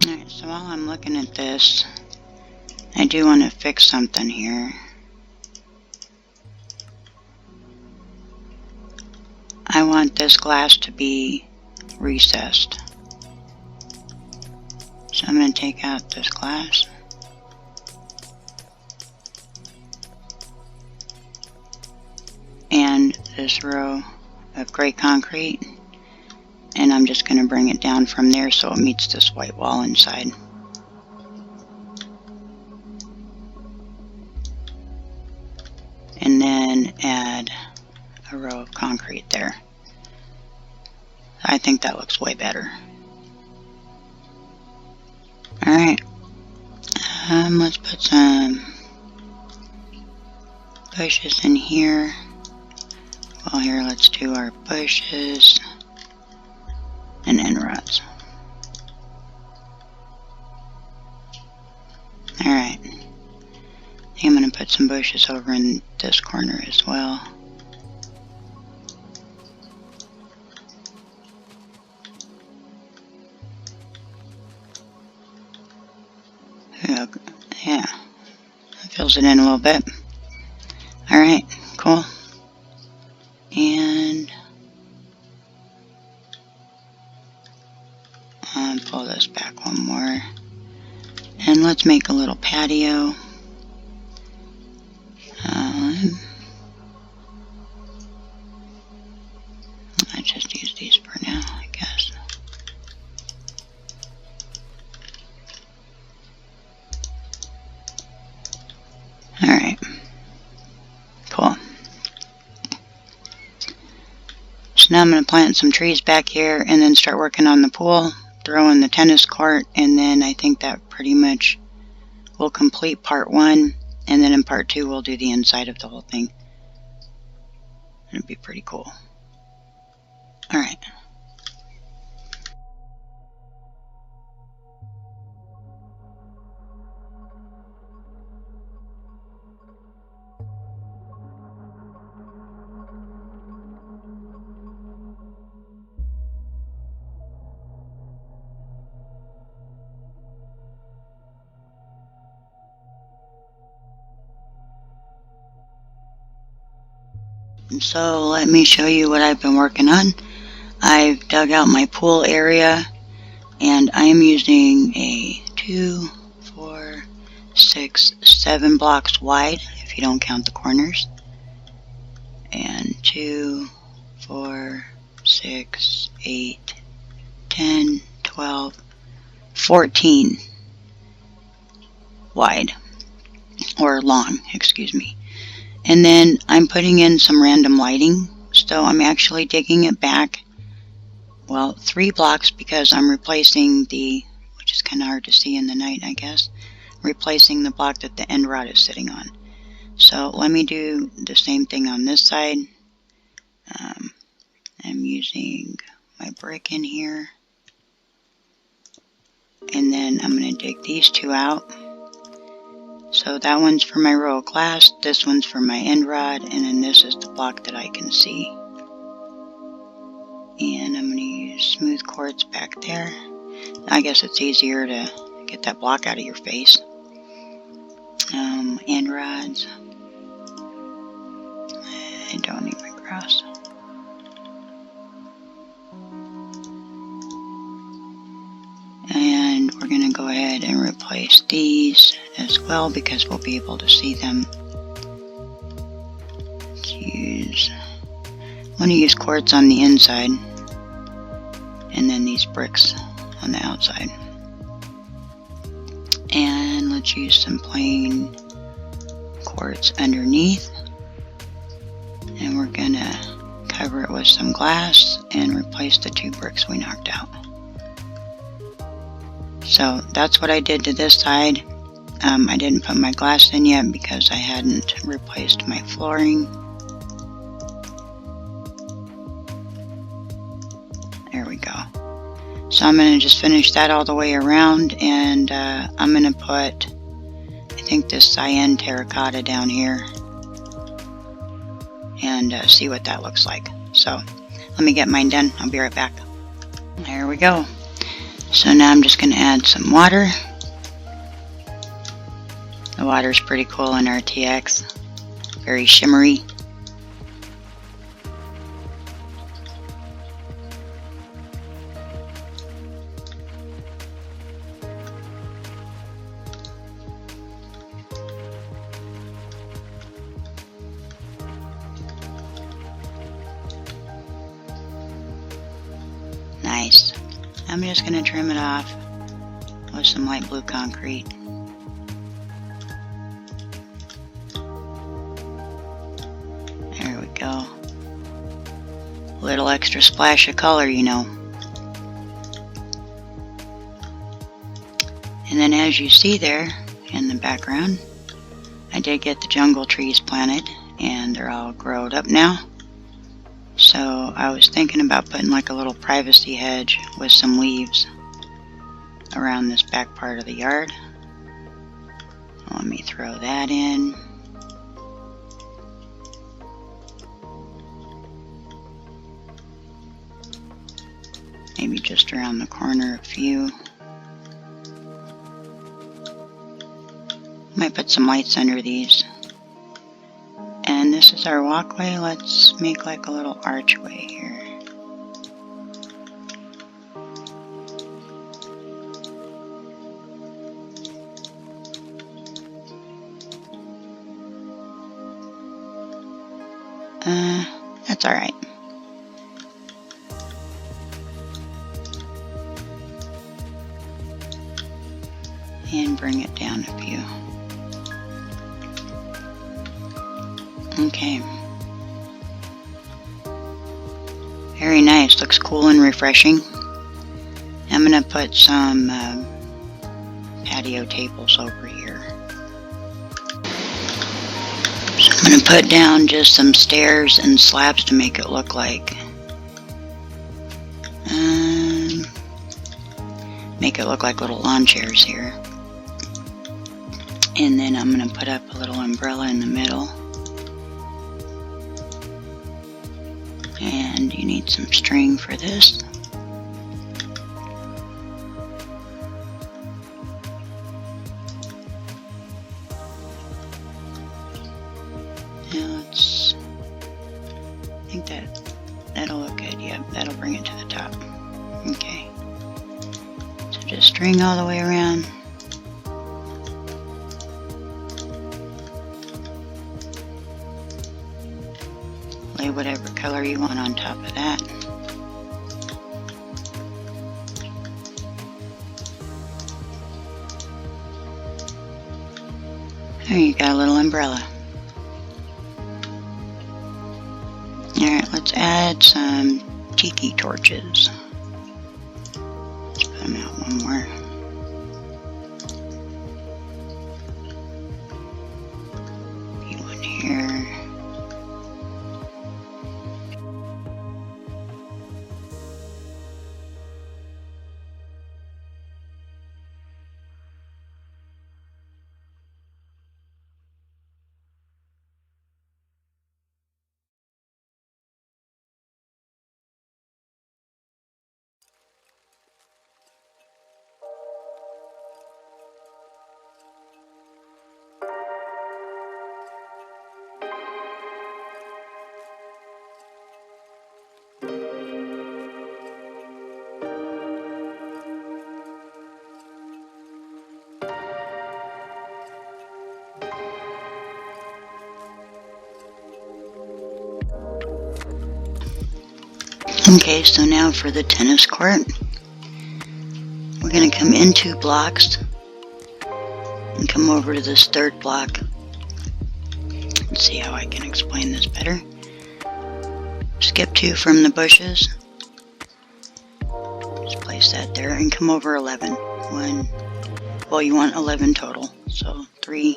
Alright, so while I'm looking at this, I do want to fix something here. I want this glass to be recessed. So I'm going to take out this glass. And this row of gray concrete. And I'm just going to bring it down from there so it meets this white wall inside. add a row of concrete there. I think that looks way better. Alright, let's put some bushes in here. Well, here, let's do our bushes and end rods. Alright, I'm going to put some bushes over in this corner as well. Yeah, that fills it in a little bit. Alright, cool. And I'll pull this back one more. And let's make a little patio. I just use these for now, I guess. Alright. Cool. So now I'm going to plant some trees back here and then start working on the pool, throw in the tennis court, and then I think that pretty much will complete part 1, and then in part 2 we'll do the inside of the whole thing. It'd be pretty cool. Alright. So let me show you what I've been working on. I've dug out my pool area, and I am using a 2, 4, 6, 7 blocks wide, if you don't count the corners, and 2, 4, 6, 8, 10, 12, 14 wide, or long, excuse me. And then I'm putting in some random lighting, so I'm actually digging it back, well, 3 blocks, because I'm replacing the, which is kind of hard to see in the night, I guess, replacing the block that the end rod is sitting on. So let me do the same thing on this side. I'm using my brick in here, and then I'm going to dig these 2 out. So that one's for my row of glass, this one's for my end rod, and then this is the block that I can see. And I'm going to use smooth quartz back there. I guess it's easier to get that block out of your face. End rods. I don't need my grass. And we're going to go ahead and replace these as well, because we'll be able to see them. I want to use quartz on the inside, and then these bricks on the outside. And let's use some plain quartz underneath, and we're going to cover it with some glass and replace the 2 bricks we knocked out. So that's what I did to this side. I didn't put my glass in yet because I hadn't replaced my flooring. There we go. So I'm going to just finish that all the way around, and I'm going to put, I think, this cyan terracotta down here, and see what that looks like. So let me get mine done. I'll be right back. There we go. So now I'm just going to add some water. The water is pretty cool in RTX, very shimmery. Nice. I'm just going to trim it off with some light blue concrete. Little extra splash of color, you know. And then as you see there in the background, I did get the jungle trees planted, and they're all growed up now. So I was thinking about putting like a little privacy hedge with some leaves around this back part of the yard. Let me throw that in. Maybe just around the corner a few. Might put some lights under these. And this is our walkway. Let's make like a little archway here. That's alright. And bring it down a few. Okay. Very nice. Looks cool and refreshing. I'm going to put some patio tables over here. So I'm going to put down just some stairs and slabs to make it look like little lawn chairs here. And then I'm going to put up a little umbrella in the middle. And you need some string for this. Now I think that'll look good. Yep, that'll bring it to the top. Okay. So just string all the way around. Lay whatever color you want on top of that. There you got a little umbrella. Alright, let's add some tiki torches. Let's put them out one more. Maybe one here. Okay, so now for the tennis court. We're going to come in 2 blocks and come over to this 3rd block. Let's see how I can explain this better. Skip 2 from the bushes. Just place that there and come over 11. Well, you want 11 total. So 3,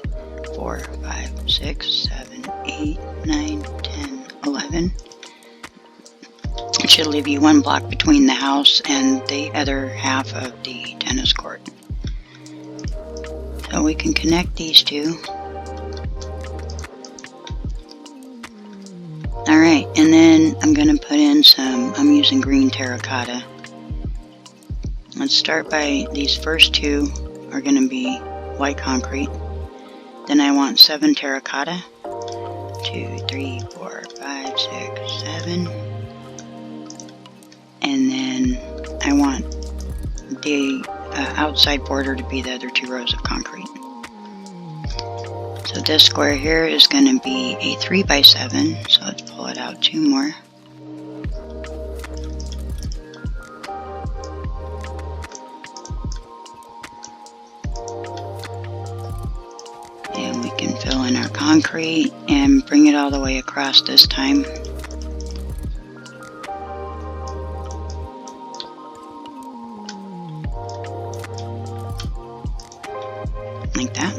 4, 5, 6, 7, 8, 9, 10, 11. It should leave you 1 block between the house and the other half of the tennis court. So we can connect these 2. Alright, and then I'm going to put in I'm using green terracotta. Let's start by these first 2 are going to be white concrete. Then I want 7 terracotta. 2, 3, 4, 5, 6, 7. And then I want the outside border to be the other 2 rows of concrete. So this square here is going to be a 3 by 7, so let's pull it out 2 more. And we can fill in our concrete and bring it all the way across this time. like that.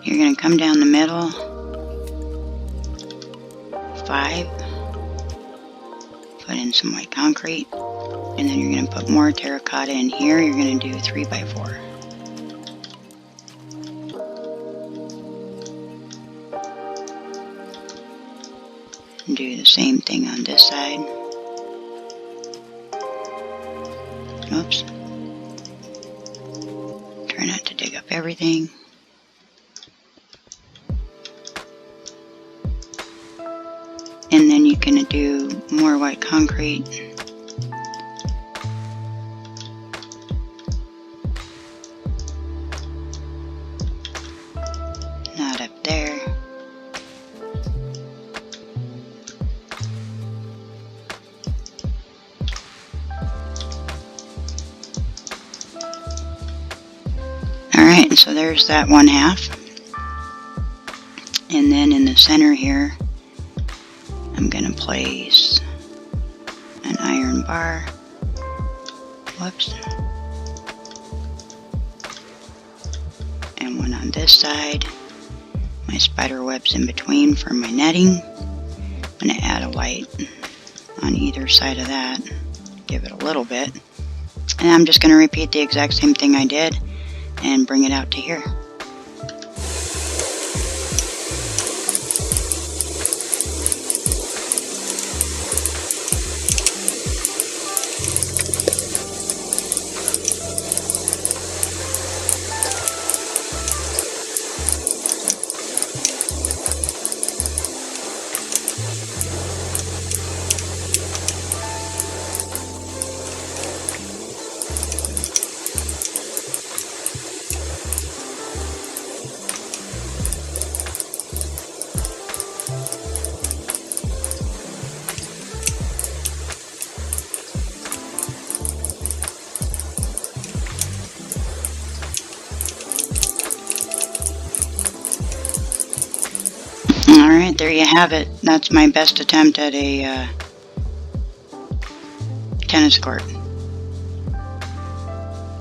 You're going to come down the middle, 5, put in some white concrete, and then you're going to put more terracotta in here. You're going to do 3 by 4. And do the same thing on this side. Oops. Try not to dig up everything. And then you're going to do more white concrete. Not up there. Alright, so there's that 1/2. And then in the center here, I'm going to place an iron bar. Whoops. And one on this side. My spider webs in between for my netting. I'm going to add a light on either side of that. Give it a little bit. And I'm just going to repeat the exact same thing I did and bring it out to here. Alright, there you have it. That's my best attempt at a tennis court.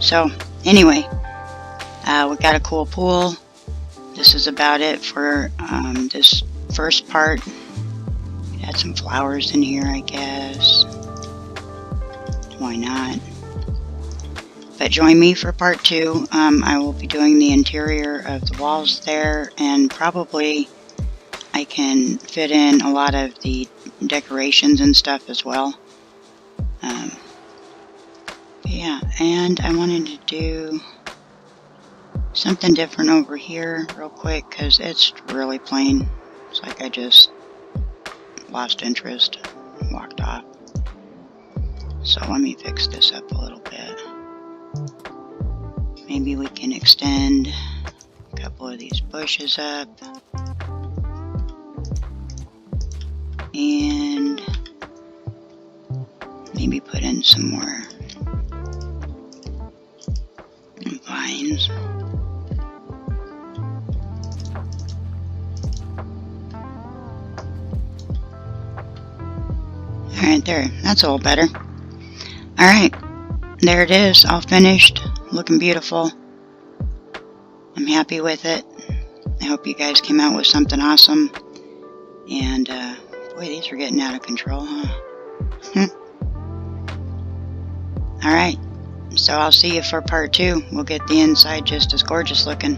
So, anyway, we got a cool pool. This is about it for this first part. Add some flowers in here, I guess. Why not? But join me for part 2. I will be doing the interior of the walls there, and probably I can fit in a lot of the decorations and stuff as well. Yeah, and I wanted to do something different over here real quick because it's really plain. It's like I just lost interest and walked off. So let me fix this up a little bit. Maybe we can extend a couple of these bushes up. And maybe put in some more vines. Alright, there. That's a little better. Alright, there it is. All finished. Looking beautiful. I'm happy with it. I hope you guys came out with something awesome. And, boy, these are getting out of control, huh? Alright, so I'll see you for part 2. We'll get the inside just as gorgeous looking.